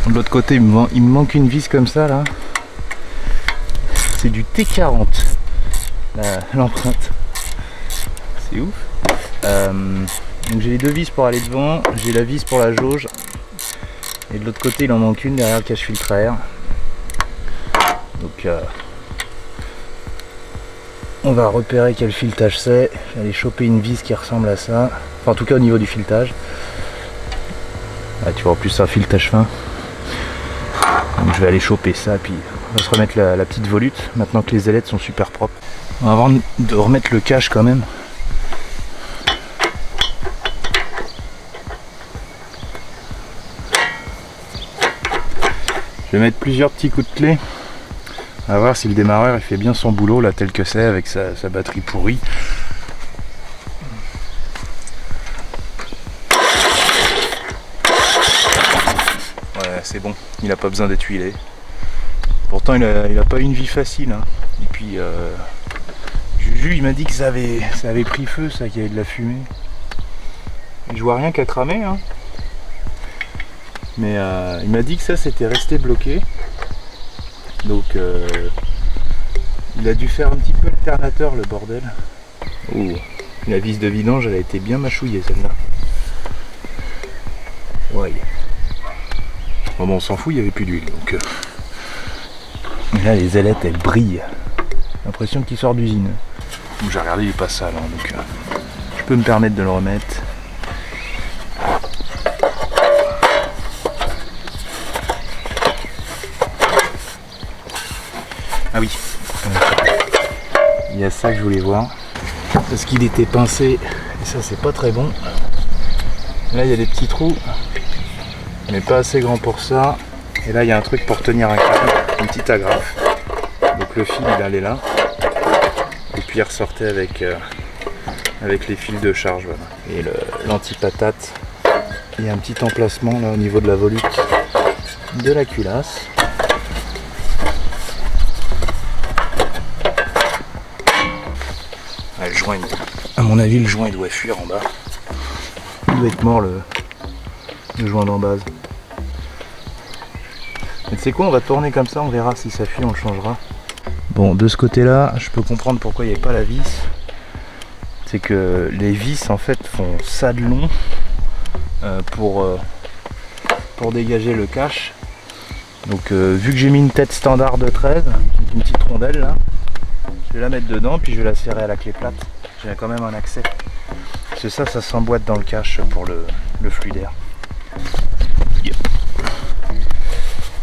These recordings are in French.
De l'autre côté, il me manque une vis comme ça là. C'est du T40, l'empreinte. C'est ouf. Donc j'ai les deux vis pour aller devant, j'ai la vis pour la jauge. Et de l'autre côté, il en manque une derrière le cache-filtre à air. Donc on va repérer quel filetage c'est. Je vais aller choper une vis qui ressemble à ça. Enfin, en tout cas au niveau du filetage. Ah, tu vois, en plus c'est un filetage fin. Donc je vais aller choper ça, puis on va se remettre la petite volute, maintenant que les ailettes sont super propres. Avant de remettre le cache quand même. Je vais mettre plusieurs petits coups de clé. On va voir si le démarreur il fait bien son boulot là tel que c'est avec sa batterie pourrie. Ouais, c'est bon, il n'a pas besoin d'être huilé. Pourtant il a pas une vie facile. Hein. Et puis Juju il m'a dit que ça avait pris feu, ça, qu'il y avait de la fumée. Et je vois rien qu'à cramer. Hein. Mais il m'a dit que ça c'était resté bloqué. Donc il a dû faire un petit peu alternateur le bordel. Oh, la vis de vidange elle a été bien mâchouillée celle-là. Ouais. Bon, on s'en fout, il n'y avait plus d'huile. Donc là les ailettes elles brillent. J'ai l'impression qu'il sort d'usine. J'ai regardé, il est pas sale, hein, donc je peux me permettre de le remettre. Ah oui, il y a ça que je voulais voir, parce qu'il était pincé, et ça c'est pas très bon. Là il y a des petits trous, mais pas assez grand pour ça. Et là il y a un truc pour tenir un câble, une petite agrafe. Donc le fil il allait là, et puis il ressortait avec les fils de charge. Voilà. Et l'anti-patate, il y a un petit emplacement là au niveau de la volute de la culasse. Le joint, à mon avis, le joint il doit fuir en bas. Il doit être mort le joint d'en base. Mais tu sais quoi, on va tourner comme ça, on verra si ça fuit, on le changera. Bon, de ce côté-là, je peux comprendre pourquoi il n'y avait pas la vis. C'est que les vis en fait font ça de long pour dégager le cache. Donc vu que j'ai mis une tête standard de 13, avec une petite rondelle là. Je vais la mettre dedans, puis je vais la serrer à la clé plate. J'ai quand même un accès. Parce que ça s'emboîte dans le cache pour le flux d'air. Yep.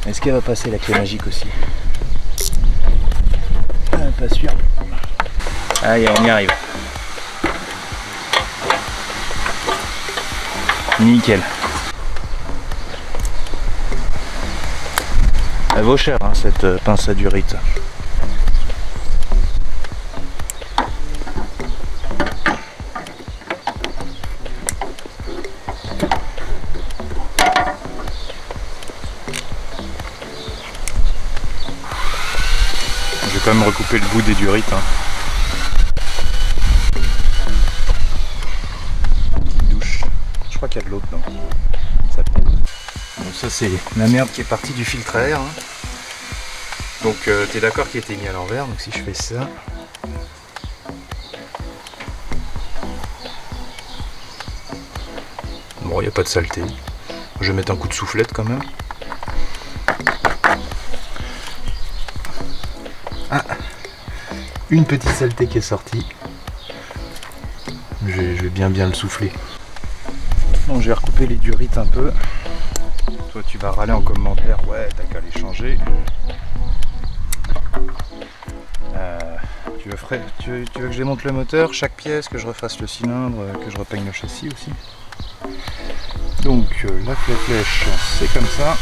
Est-ce qu'elle va passer la clé magique aussi? Pas sûr. Allez, on y arrive. Nickel. Elle vaut cher, hein, cette pince à durite. Je vais quand même recouper le bout des durites. Hein. Douche. Je crois qu'il y a de l'eau dedans. Bon, ça c'est la merde qui est partie du filtre à air. Hein. Donc t'es d'accord qu'il a été mis à l'envers. Donc si je fais ça. Bon, il n'y a pas de saleté. Je vais mettre un coup de soufflette quand même. Ah, une petite saleté qui est sortie. Je vais bien le souffler. Bon, je vais recouper les durites un peu. Toi tu vas râler en commentaire, ouais t'as qu'à les changer. Tu veux que je démonte le moteur, chaque pièce, que je refasse le cylindre, que je repeigne le châssis aussi. Donc la flèche c'est comme ça.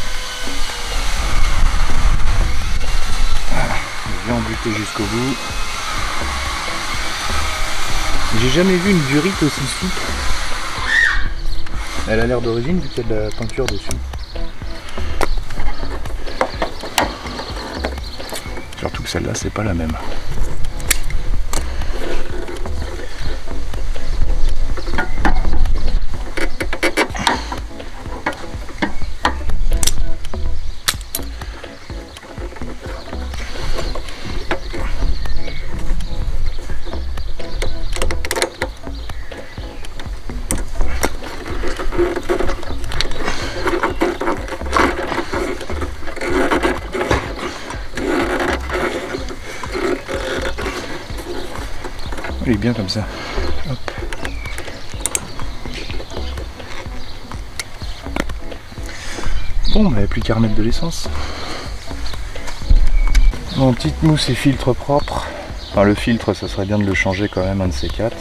Je vais embuter jusqu'au bout. J'ai jamais vu une durite aussi souple. Elle a l'air d'origine vu qu'il y a de la peinture dessus. Surtout que celle-là c'est pas la même. Il est bien comme ça. Hop. Bon, bah, il n'y a plus qu'à remettre de l'essence. Bon, petite mousse et filtre propre. Enfin, le filtre, ça serait bien de le changer quand même, un de ces quatre.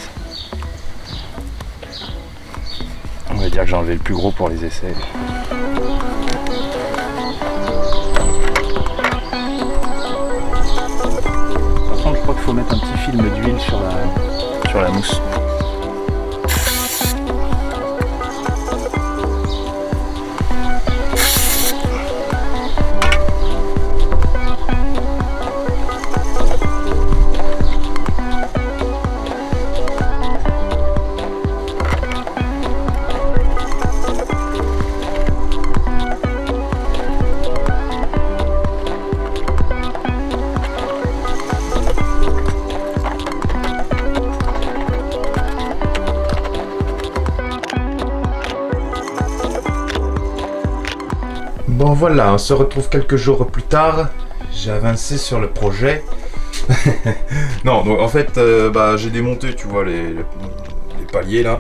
On va dire que j'ai enlevé le plus gros pour les essais. Par contre, je crois qu'il faut mettre un petit film d'huile sur la mousse. Bon voilà, on se retrouve quelques jours plus tard. J'ai avancé sur le projet. Non, donc en fait, j'ai démonté, tu vois, les paliers là,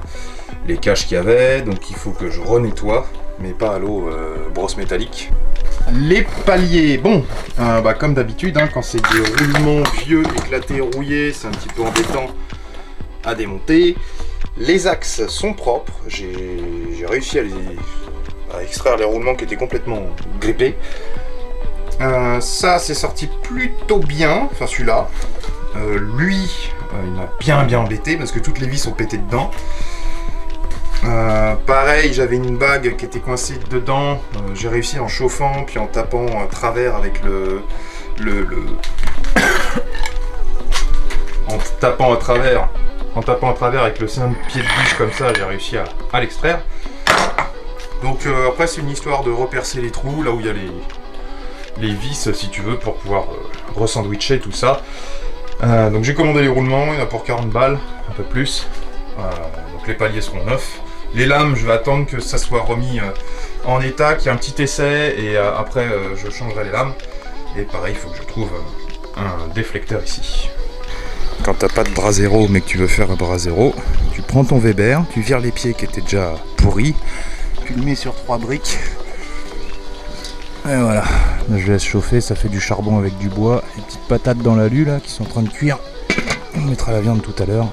les caches qu'il y avait. Donc il faut que je renettoie, mais pas à l'eau brosse métallique. Les paliers, bon, comme d'habitude, hein, quand c'est des roulements vieux, éclatés, rouillés, c'est un petit peu embêtant à démonter. Les axes sont propres, j'ai réussi à extraire les roulements qui étaient complètement grippés. Ça c'est sorti plutôt bien, enfin celui-là. Lui, il m'a bien embêté parce que toutes les vis sont pétées dedans. Pareil, j'avais une bague qui était coincée dedans. J'ai réussi en chauffant puis en tapant à travers avec en tapant à travers avec le sein de pied de biche comme ça, j'ai réussi à l'extraire. Donc après c'est une histoire de repercer les trous là où il y a les vis si tu veux pour pouvoir resandwicher tout ça. Donc j'ai commandé les roulements, il y en a pour 40 balles, un peu plus. Donc les paliers seront neufs. Les lames je vais attendre que ça soit remis en état, qu'il y ait un petit essai et après je changerai les lames. Et pareil il faut que je trouve un déflecteur ici. Quand t'as pas de bras zéro mais que tu veux faire un bras zéro, tu prends ton Weber, tu vires les pieds qui étaient déjà pourris. Tu le mets sur 3 briques et voilà, là, je laisse chauffer, ça fait du charbon avec du bois, les petites patates dans l'alu là qui sont en train de cuire. On mettra la viande tout à l'heure.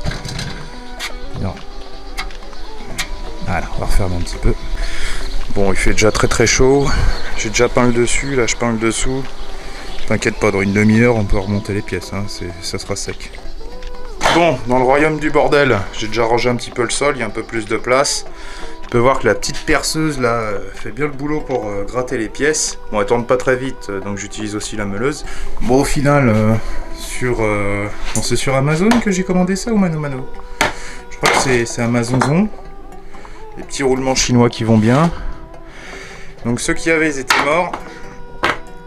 Voilà, on va refermer un petit peu. Bon, il fait déjà très chaud, j'ai déjà peint le dessus, là je peins le dessous. T'inquiète pas, dans une demi-heure on peut remonter les pièces, hein, ça sera sec. Bon, dans le royaume du bordel, j'ai déjà rangé un petit peu le sol, il y a un peu plus de place. Tu peux voir que la petite perceuse là fait bien le boulot pour gratter les pièces. Bon, elle tourne pas très vite, donc j'utilise aussi la meuleuse. Bon, au final, c'est sur Amazon que j'ai commandé ça ou Mano Mano? Je crois que c'est Amazon. Les petits roulements chinois qui vont bien. Donc ceux qui avaient, ils étaient morts.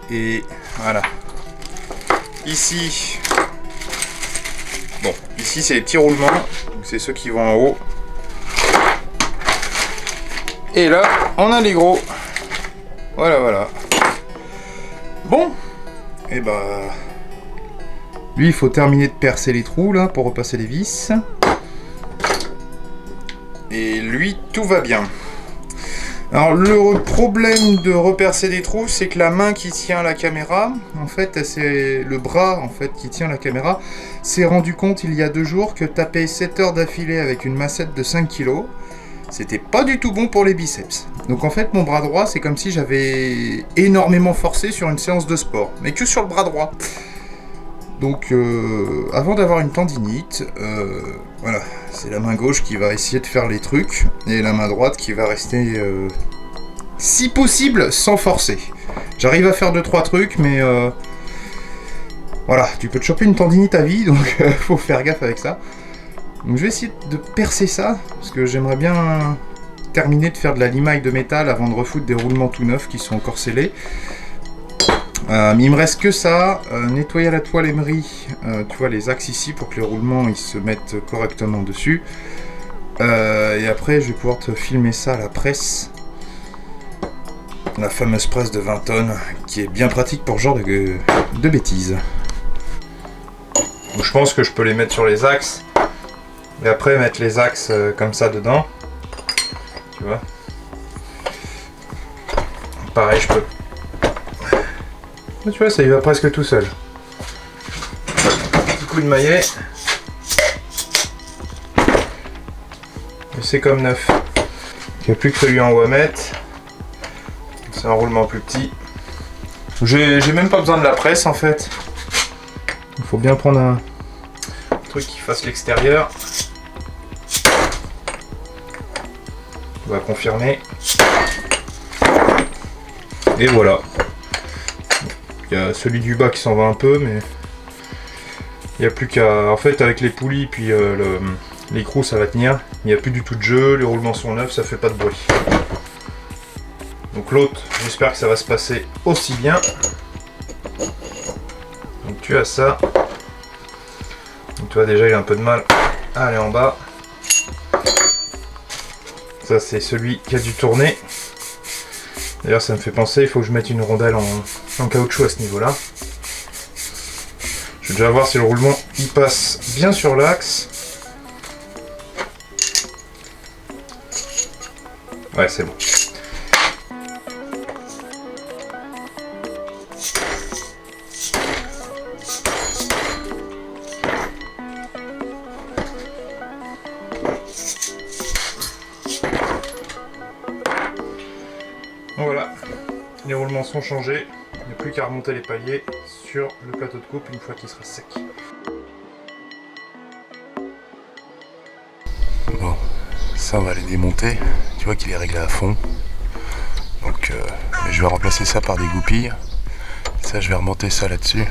Et voilà. Ici, bon, ici c'est les petits roulements. Donc c'est ceux qui vont en haut. Et là, on a les gros. Voilà. Bon, et lui, il faut terminer de percer les trous là pour repasser les vis. Et lui, tout va bien. Alors, le problème de repercer des trous, c'est que la main qui tient la caméra, en fait, c'est le bras en fait qui tient la caméra, s'est rendu compte il y a 2 jours que taper 7 heures d'affilée avec une massette de 5 kg, c'était pas du tout bon pour les biceps. Donc en fait mon bras droit c'est comme si j'avais énormément forcé sur une séance de sport, mais que sur le bras droit. Donc avant d'avoir une tendinite, voilà, c'est la main gauche qui va essayer de faire les trucs, et la main droite qui va rester, si possible, sans forcer. J'arrive à faire 2-3 trucs, mais voilà, tu peux te choper une tendinite à vie, donc faut faire gaffe avec ça. Donc je vais essayer de percer ça, parce que j'aimerais bien terminer de faire de la limaille de métal avant de refoutre des roulements tout neufs qui sont encore scellés. Mais il me reste que ça, nettoyer la toile émerie, tu vois les axes ici pour que les roulements ils se mettent correctement dessus. Et après je vais pouvoir te filmer ça à la presse. La fameuse presse de 20 tonnes, qui est bien pratique pour ce genre de bêtises. Donc je pense que je peux les mettre sur les axes. Et après mettre les axes comme ça dedans. Tu vois. Pareil, je peux. Tu vois, ça y va presque tout seul. Petit coup de maillet. Et c'est comme neuf. Il n'y a plus que celui en haut à mettre. C'est un roulement plus petit. J'ai même pas besoin de la presse en fait. Il faut bien prendre un truc qui fasse l'extérieur. On va confirmer. Et voilà. Il y a celui du bas qui s'en va un peu, mais il n'y a plus qu'à... En fait, avec les poulies puis l'écrou, ça va tenir. Il n'y a plus du tout de jeu, les roulements sont neufs, ça fait pas de bruit. Donc l'autre, j'espère que ça va se passer aussi bien. Donc tu as ça. Donc tu vois déjà il a un peu de mal à aller en bas. Ça c'est celui qui a dû tourner. D'ailleurs ça me fait penser, il faut que je mette une rondelle en caoutchouc à ce niveau-là. Je vais déjà voir si le roulement il passe bien sur l'axe. Ouais, c'est bon. Voilà, les roulements sont changés. Il n'y a plus qu'à remonter les paliers sur le plateau de coupe une fois qu'il sera sec. Bon, ça on va les démonter. Tu vois qu'il est réglé à fond. Donc je vais remplacer ça par des goupilles. Ça je vais remonter ça là-dessus.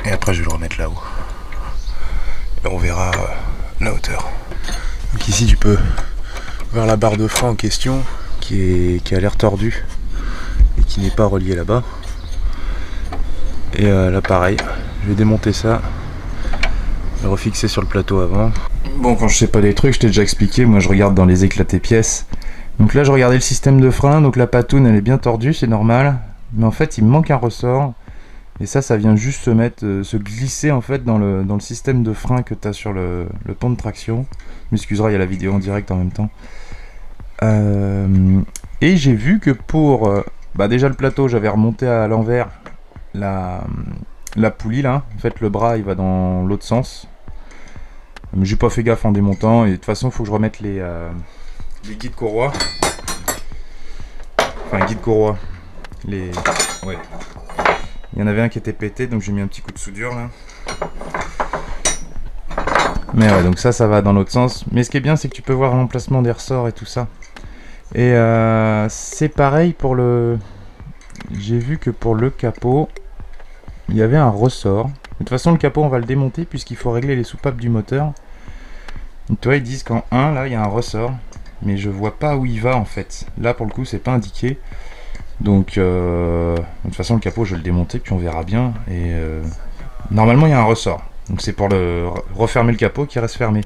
Et après je vais le remettre là-haut. Et on verra la hauteur. Donc ici tu peux voir la barre de frein en question qui a l'air tordue et qui n'est pas reliée là-bas. Et là pareil, je vais démonter ça, le refixer sur le plateau avant. Bon, quand je sais pas des trucs, je t'ai déjà expliqué, moi je regarde dans les éclatés pièces. Donc là je regardais le système de frein, donc la patoune elle est bien tordue, c'est normal. Mais en fait il me manque un ressort. Et ça vient juste se glisser en fait dans le système de frein que tu as sur le pont de traction. M'excuseras, il y a la vidéo en direct en même temps. Et j'ai vu que pour déjà le plateau, j'avais remonté à l'envers la poulie là. En fait le bras il va dans l'autre sens. Mais j'ai pas fait gaffe en démontant et de toute façon il faut que je remette les guides courroies. Enfin guides courroies. Ouais. Il y en avait un qui était pété donc j'ai mis un petit coup de soudure là. Mais ouais, donc ça va dans l'autre sens. Mais ce qui est bien c'est que tu peux voir l'emplacement des ressorts et tout ça. Et c'est pareil pour le... J'ai vu que pour le capot, il y avait un ressort. De toute façon le capot on va le démonter puisqu'il faut régler les soupapes du moteur. Donc tu vois ils disent qu'en 1 là il y a un ressort. Mais je vois pas où il va en fait. Là pour le coup c'est pas indiqué. Donc de toute façon le capot je vais le démonter puis on verra bien. Et normalement il y a un ressort. Donc c'est pour refermer le capot qui reste fermé.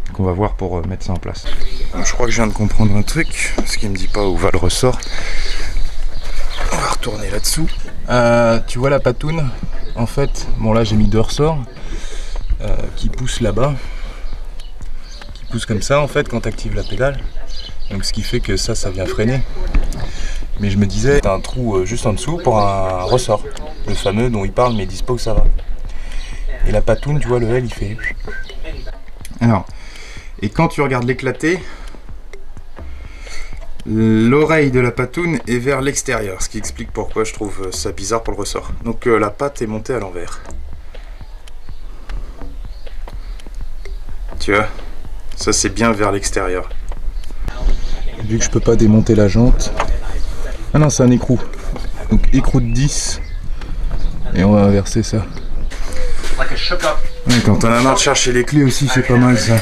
Donc on va voir pour mettre ça en place. Donc, je crois que je viens de comprendre un truc. Parce qu'il me dit pas où va le ressort. On va retourner là-dessous. Tu vois la patoune. En fait, bon là j'ai mis 2 ressorts qui poussent là-bas. Qui poussent comme ça en fait quand tu actives la pédale. Donc ce qui fait que ça vient freiner. Mais je me disais, t'as un trou juste en dessous pour un ressort. Le fameux dont il parle mais ils disent pas où ça va. Et la patoune, tu vois, le L il fait... Alors, et quand tu regardes l'éclaté, l'oreille de la patoune est vers l'extérieur. Ce qui explique pourquoi je trouve ça bizarre pour le ressort. Donc la patte est montée à l'envers. Tu vois, ça c'est bien vers l'extérieur. Vu que je peux pas démonter la jante... Ah non, c'est un écrou. Donc écrou de 10. Et on va inverser ça. Ouais, quand on a marre de chercher les clés aussi, c'est pas mal ça.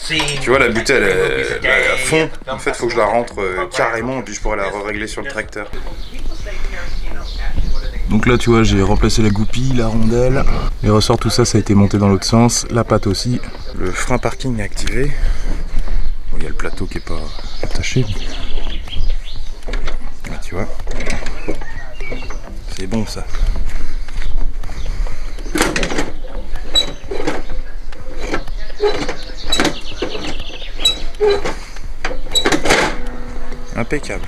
Tu vois la butelle elle à fond. En fait, faut que je la rentre carrément, puis je pourrais la régler sur le tracteur. Donc là, tu vois, j'ai remplacé la goupille, la rondelle. Les ressorts, tout ça, ça a été monté dans l'autre sens. La patte aussi. Le frein parking est activé. Bon, il y a le plateau qui est pas attaché. Là, tu vois. C'est bon ça. Impeccable.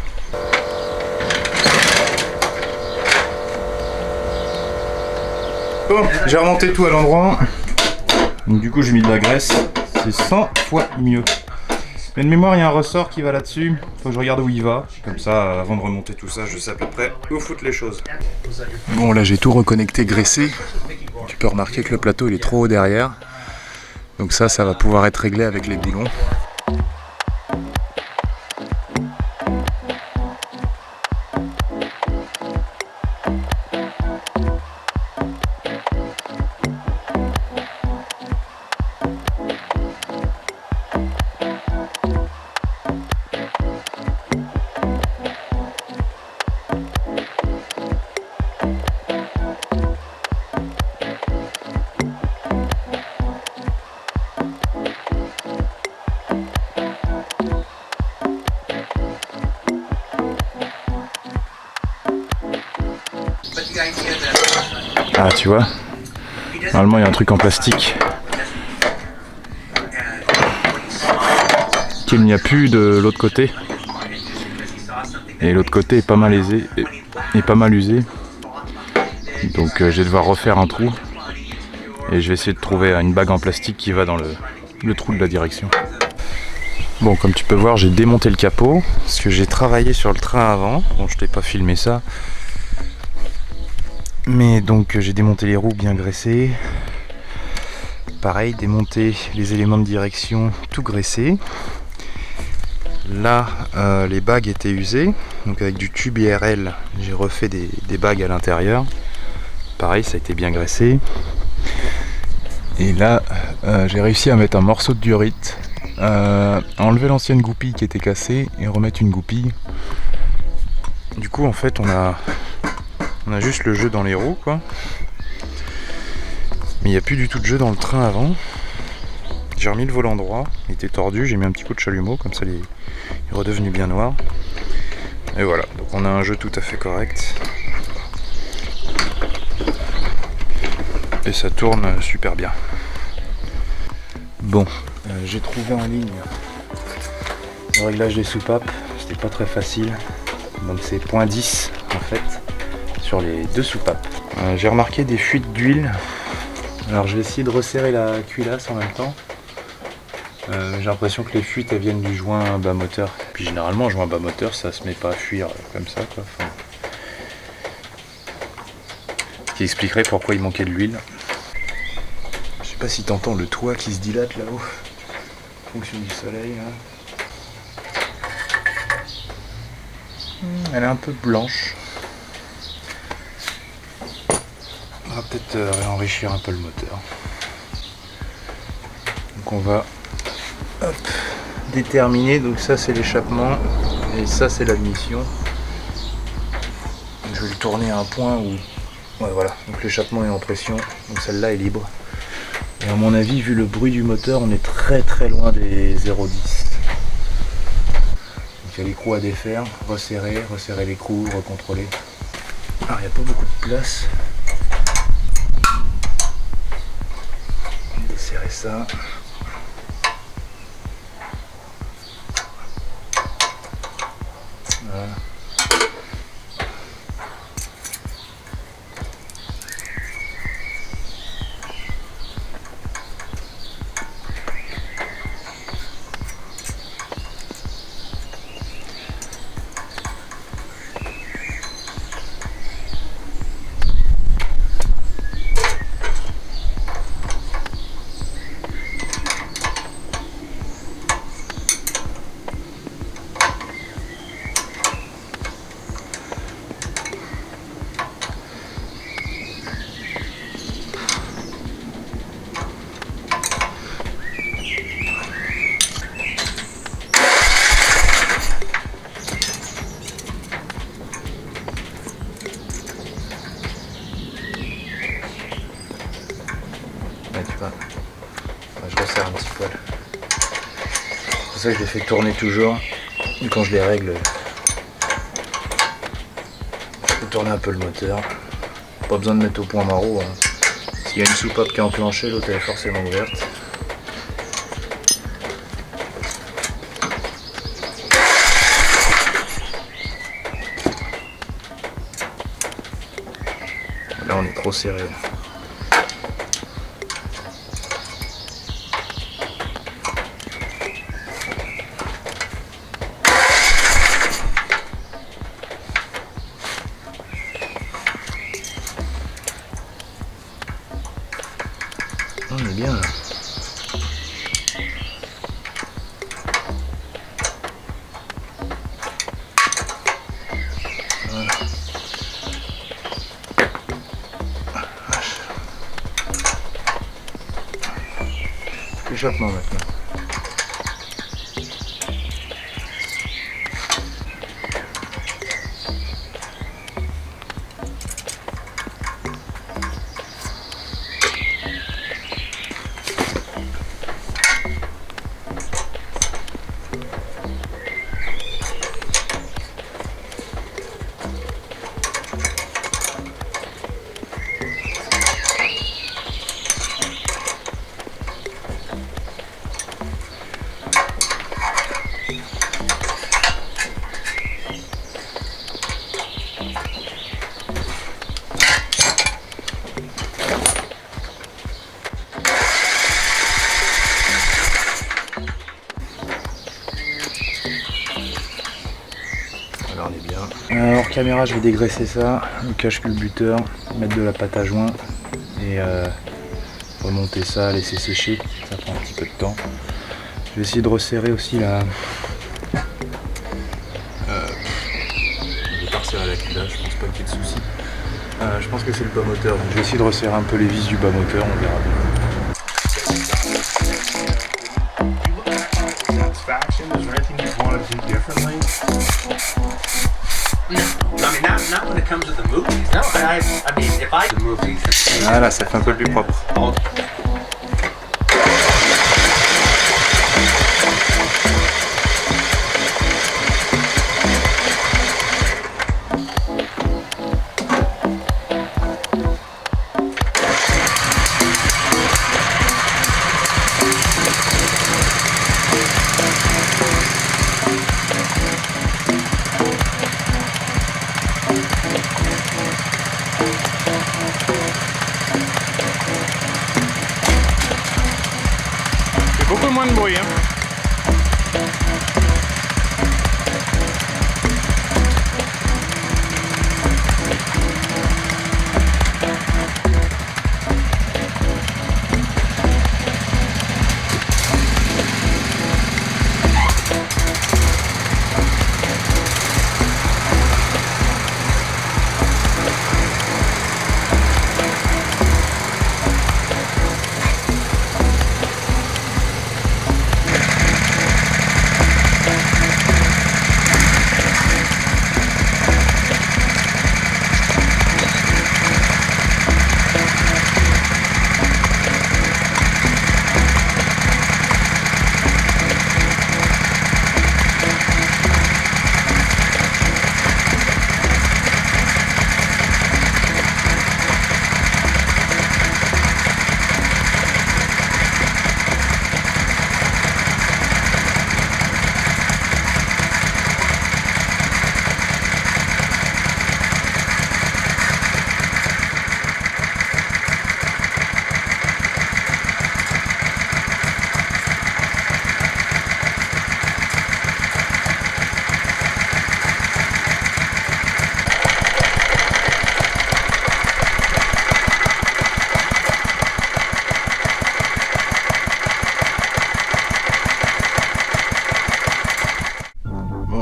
Bon, j'ai remonté tout à l'endroit. Donc du coup j'ai mis de la graisse. C'est 100 fois mieux. Mais de mémoire il y a un ressort qui va là-dessus. Faut que je regarde où il va. Comme ça, avant de remonter tout ça, je sais à peu près où foutre les choses. Bon là j'ai tout reconnecté, graissé. Tu peux remarquer que le plateau il est trop haut derrière. Donc ça va pouvoir être réglé avec les boulons. Ah tu vois, normalement il y a un truc en plastique qu'il n'y a plus de l'autre côté. Et l'autre côté est pas mal usé. Donc je vais devoir refaire un trou. Et je vais essayer de trouver une bague en plastique qui va dans le trou de la direction. Bon, comme tu peux voir, j'ai démonté le capot parce que j'ai travaillé sur le train avant. Bon, je t'ai pas filmé ça. Mais donc j'ai démonté les roues bien graissées. Pareil, démonté les éléments de direction tout graissés. Là, les bagues étaient usées. Donc avec du tube IRL, j'ai refait des bagues à l'intérieur. Pareil, ça a été bien graissé. Et là, j'ai réussi à mettre un morceau de diorite, enlever l'ancienne goupille qui était cassée et remettre une goupille. Du coup, en fait, on a juste le jeu dans les roues, quoi. Mais il n'y a plus du tout de jeu dans le train avant. J'ai remis le volant droit, il était tordu, j'ai mis un petit coup de chalumeau, comme ça il est redevenu bien noir. Et voilà, donc on a un jeu tout à fait correct. Et ça tourne super bien. Bon, j'ai trouvé en ligne le réglage des soupapes, c'était pas très facile. Donc c'est 0.10 en fait, sur les deux soupapes. J'ai remarqué des fuites d'huile. Alors je vais essayer de resserrer la cuirasse en même temps. J'ai l'impression que les fuites elles viennent du joint bas moteur. Puis généralement, joint bas moteur, ça se met pas à fuir comme ça, quoi. Enfin, ce qui expliquerait pourquoi il manquait de l'huile. Je sais pas si t'entends le toit qui se dilate là-haut. Fonction du soleil. Hein. Elle est un peu blanche. On va peut-être réenrichir un peu le moteur. Donc on va déterminer. Donc ça c'est l'échappement et ça c'est l'admission. Je vais le tourner à un point où ouais, voilà, donc l'échappement est en pression, donc celle-là est libre. Et à mon avis, vu le bruit du moteur, on est très très loin des 0,10. Donc il y a l'écrou à défaire, resserrer l'écrou, recontrôler. Alors il n'y a pas beaucoup de place. Desserrer ça. Voilà. Je resserre un petit poil. C'est pour ça que je les fais tourner toujours. Et quand je les règle, je peux tourner un peu le moteur. Pas besoin de mettre au point maro. Hein. S'il y a une soupape qui est enclenchée, l'autre elle est forcément ouverte. Là on est trop serré. On est bien là. Voilà. Échappement maintenant. Alors on est bien. Alors caméra, je vais dégraisser ça, le cache-culbuteur, mettre de la pâte à joint et remonter ça, laisser sécher, ça prend un petit peu de temps. Je vais essayer de resserrer aussi la... Je vais pas resserrer la cuillère, je pense pas qu'il y ait de soucis. Je pense que c'est le bas moteur, donc je vais essayer de resserrer un peu les vis du bas moteur, on verra bien. Not when it comes to the movies. No, I mean, if I the movies. Voilà, ça fait un peu plus propre. Beaucoup moins de bruit, hein.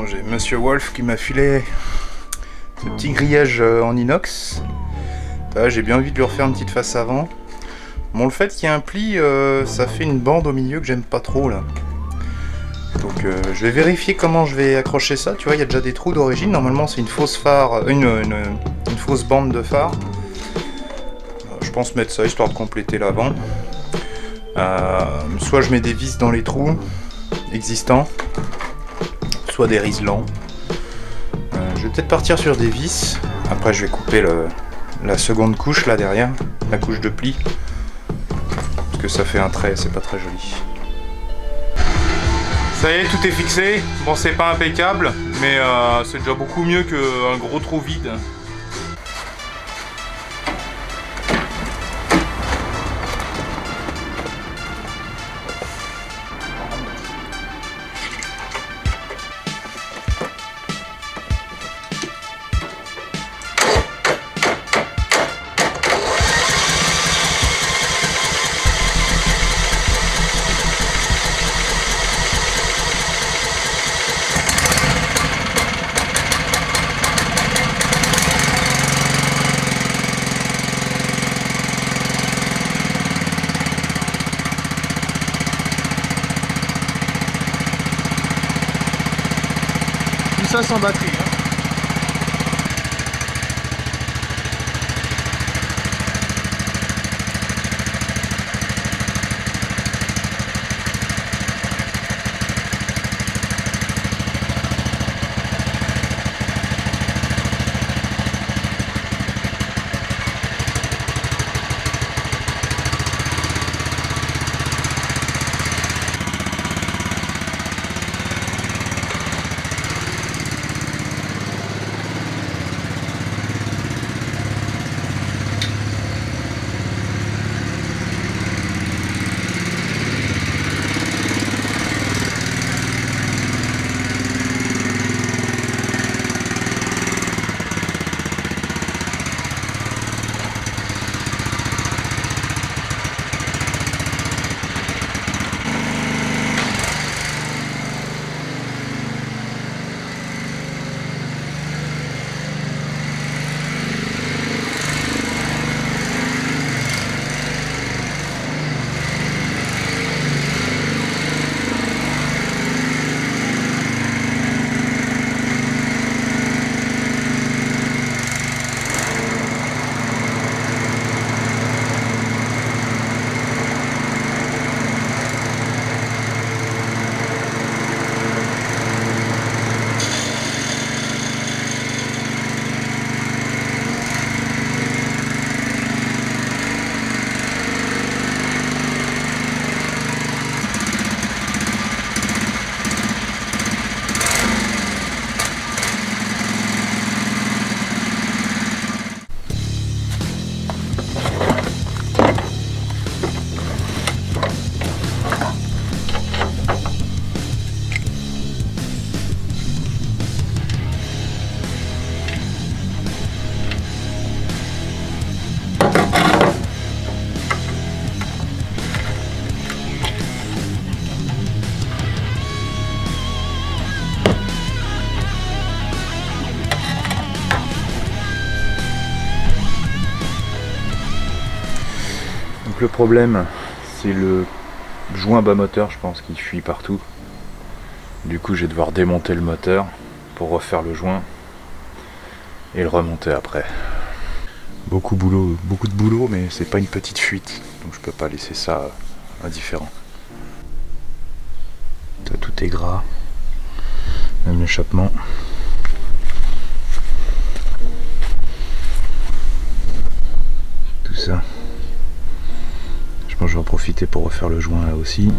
J'ai Monsieur Wolf qui m'a filé ce petit grillage en inox. J'ai bien envie de lui refaire une petite face avant. Bon, le fait qu'il y ait un pli, ça fait une bande au milieu que j'aime pas trop là. Donc je vais vérifier comment je vais accrocher ça. Tu vois, il y a déjà des trous d'origine. Normalement c'est une fausse phare, une fausse bande de phare. Je pense mettre ça histoire de compléter l'avant. Soit je mets des vis dans les trous existants, soit des riselants. Je vais peut-être partir sur des vis. Après je vais couper la seconde couche là derrière, la couche de pli, parce que ça fait un trait, c'est pas très joli. Ça y est, tout est fixé. Bon, c'est pas impeccable, mais c'est déjà beaucoup mieux qu'un gros trou vide. ça sans batterie. Hein. Donc le problème, c'est le joint bas moteur, je pense, qui fuit partout. Du coup, je vais devoir démonter le moteur pour refaire le joint et le remonter après. Beaucoup de boulot, mais c'est pas une petite fuite, donc je peux pas laisser ça indifférent. Tout est gras, même l'échappement. Tout ça. Je pense que je vais en profiter pour refaire le joint là aussi.